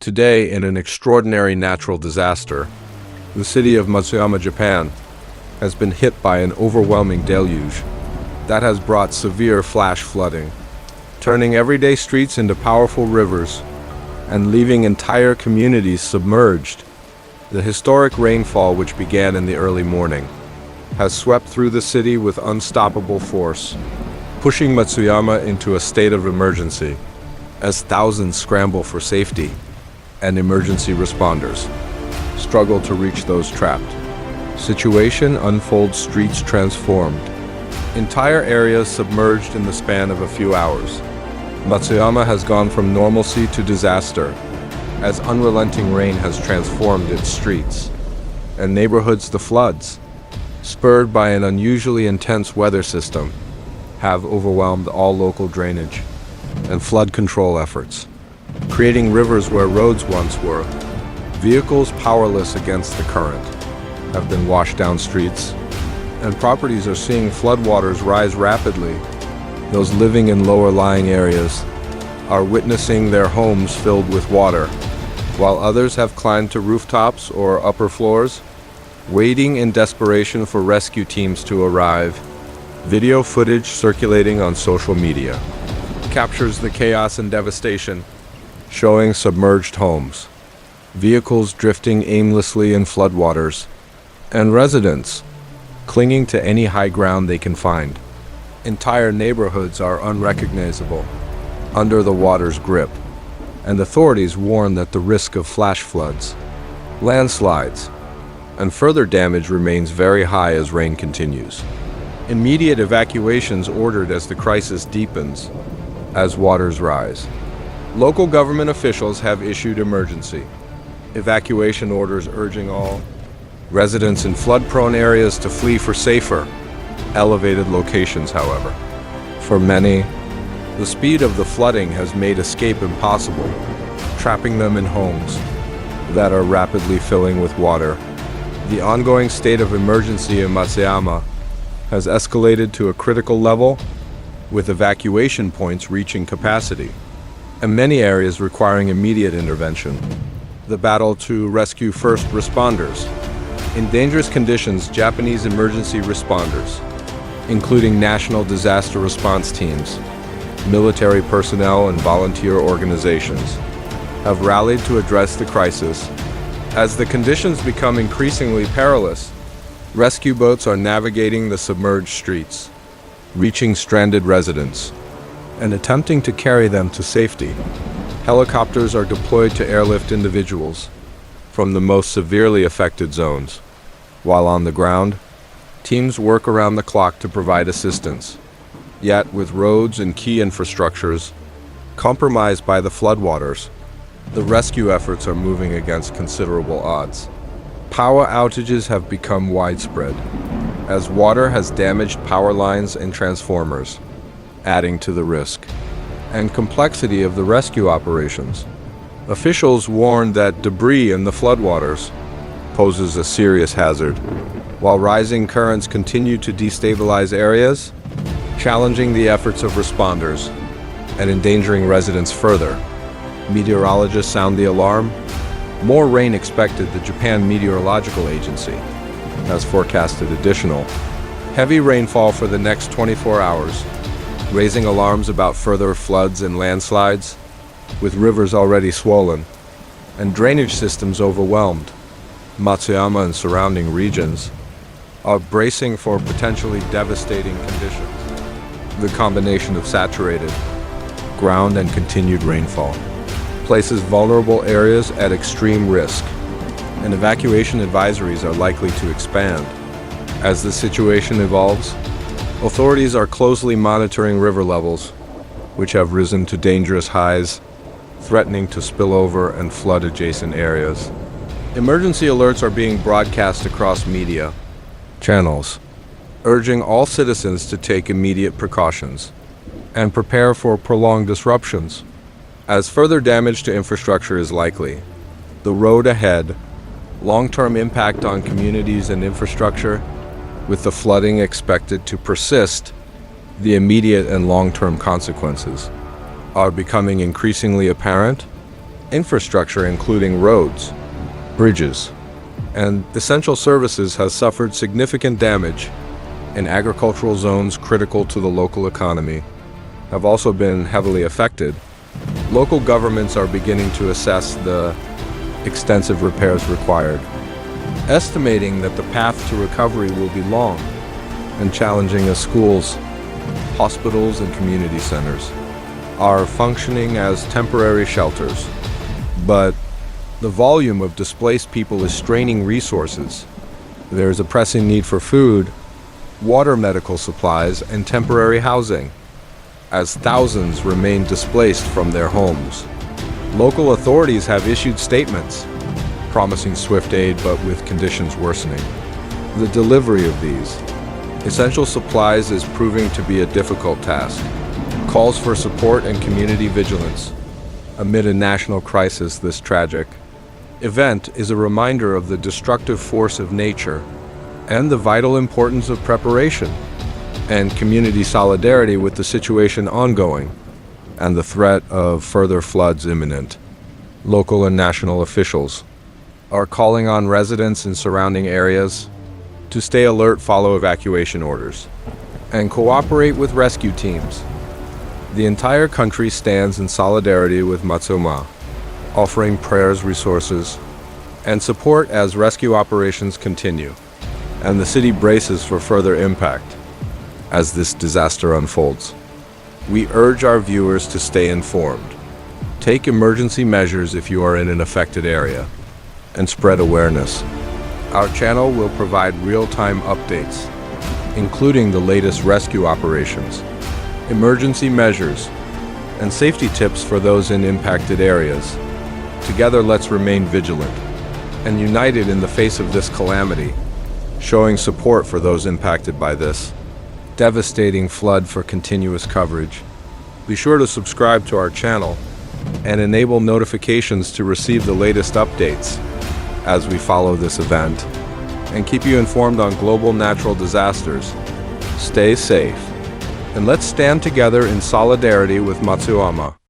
Today, in an extraordinary natural disaster, the city of Matsuyama, Japan, has been hit by an overwhelming deluge that has brought severe flash flooding, turning everyday streets into powerful rivers and leaving entire communities submerged. The historic rainfall, which began in the early morning, has swept through the city with unstoppable force, pushing Matsuyama into a state of emergency as thousands scramble for safety and emergency responders struggle to reach those trapped. Situation unfolds, streets transformed, entire areas submerged in the span of a few hours. Matsuyama has gone from normalcy to disaster as unrelenting rain has transformed its streets and neighborhoods. The floods, spurred by an unusually intense weather system, have overwhelmed all local drainage and flood control efforts, creating rivers where roads once were. Vehicles powerless against the current have been washed down streets, and properties are seeing floodwaters rise rapidly. Those living in lower-lying areas are witnessing their homes filled with water, while others have climbed to rooftops or upper floors, waiting in desperation for rescue teams to arrive. Video footage circulating on social media captures the chaos and devastation, showing submerged homes, vehicles drifting aimlessly in floodwaters, and residents clinging to any high ground they can find. Entire neighborhoods are unrecognizable under the water's grip, and authorities warn that the risk of flash floods, landslides, and further damage remains very high as rain continues. Immediate evacuations ordered as the crisis deepens as waters rise. Local government officials have issued emergency evacuation orders urging all residents in flood-prone areas to flee for safer, elevated locations. However, for many, the speed of the flooding has made escape impossible, trapping them in homes that are rapidly filling with water. The ongoing state of emergency in Matsuyama has escalated to a critical level, with evacuation points reaching capacity, and many areas requiring immediate intervention. The battle to rescue first responders. In dangerous conditions, Japanese emergency responders, including national disaster response teams, military personnel, and volunteer organizations, have rallied to address the crisis. As the conditions become increasingly perilous, rescue boats are navigating the submerged streets, reaching stranded residents, and attempting to carry them to safety. Helicopters are deployed to airlift individuals from the most severely affected zones, while on the ground, teams work around the clock to provide assistance. Yet, with roads and key infrastructures compromised by the floodwaters, the rescue efforts are moving against considerable odds. Power outages have become widespread, as water has damaged power lines and transformers, adding to the risk and complexity of the rescue operations. Officials warn that debris in the floodwaters poses a serious hazard, while rising currents continue to destabilize areas, challenging the efforts of responders and endangering residents further. Meteorologists sound the alarm. More rain expected. The Japan Meteorological Agency has forecasted additional heavy rainfall for the next 24 hours, raising alarms about further floods and landslides, with rivers already swollen and drainage systems overwhelmed. Matsuyama and surrounding regions are bracing for potentially devastating conditions. The combination of saturated ground and continued rainfall places vulnerable areas at extreme risk, and evacuation advisories are likely to expand. As the situation evolves, authorities are closely monitoring river levels, which have risen to dangerous highs, threatening to spill over and flood adjacent areas. Emergency alerts are being broadcast across media channels, urging all citizens to take immediate precautions and prepare for prolonged disruptions. As further damage to infrastructure is likely, the road ahead, long-term impact on communities and infrastructure, with the flooding expected to persist, the immediate and long-term consequences are becoming increasingly apparent Infrastructure, including roads, bridges, and essential services, has suffered significant damage, and agricultural zones critical to the local economy have also been heavily affected. Local governments are beginning to assess the extensive repairs required, estimating that the path to recovery will be long and challenging as schools, hospitals, and community centers are functioning as temporary shelters. But the volume of displaced people is straining resources. There is a pressing need for food, water, medical supplies, and temporary housing, as thousands remain displaced from their homes. Local authorities have issued statements promising swift aid, but with conditions worsening. The delivery of these essential supplies is proving to be a difficult task. Calls for support and community vigilance amid a national crisis. This tragic event is a reminder of the destructive force of nature and the vital importance of preparation and community solidarity with the situation ongoing and the threat of further floods imminent. Local and national officials are calling on residents in surrounding areas to stay alert, follow evacuation orders, and cooperate with rescue teams. The entire country stands in solidarity with Matsuyama, offering prayers, resources, and support as rescue operations continue, and the city braces for further impact as this disaster unfolds. We urge our viewers to stay informed, take emergency measures if you are in an affected area, and spread awareness. Our channel will provide real-time updates, including the latest rescue operations, emergency measures, and safety tips for those in impacted areas. Together, let's remain vigilant and united in the face of this calamity, showing support for those impacted by this devastating flood. For continuous coverage, be sure to subscribe to our channel and enable notifications to receive the latest updates as we follow this event and keep you informed on global natural disasters. Stay safe, and let's stand together in solidarity with Matsuyama.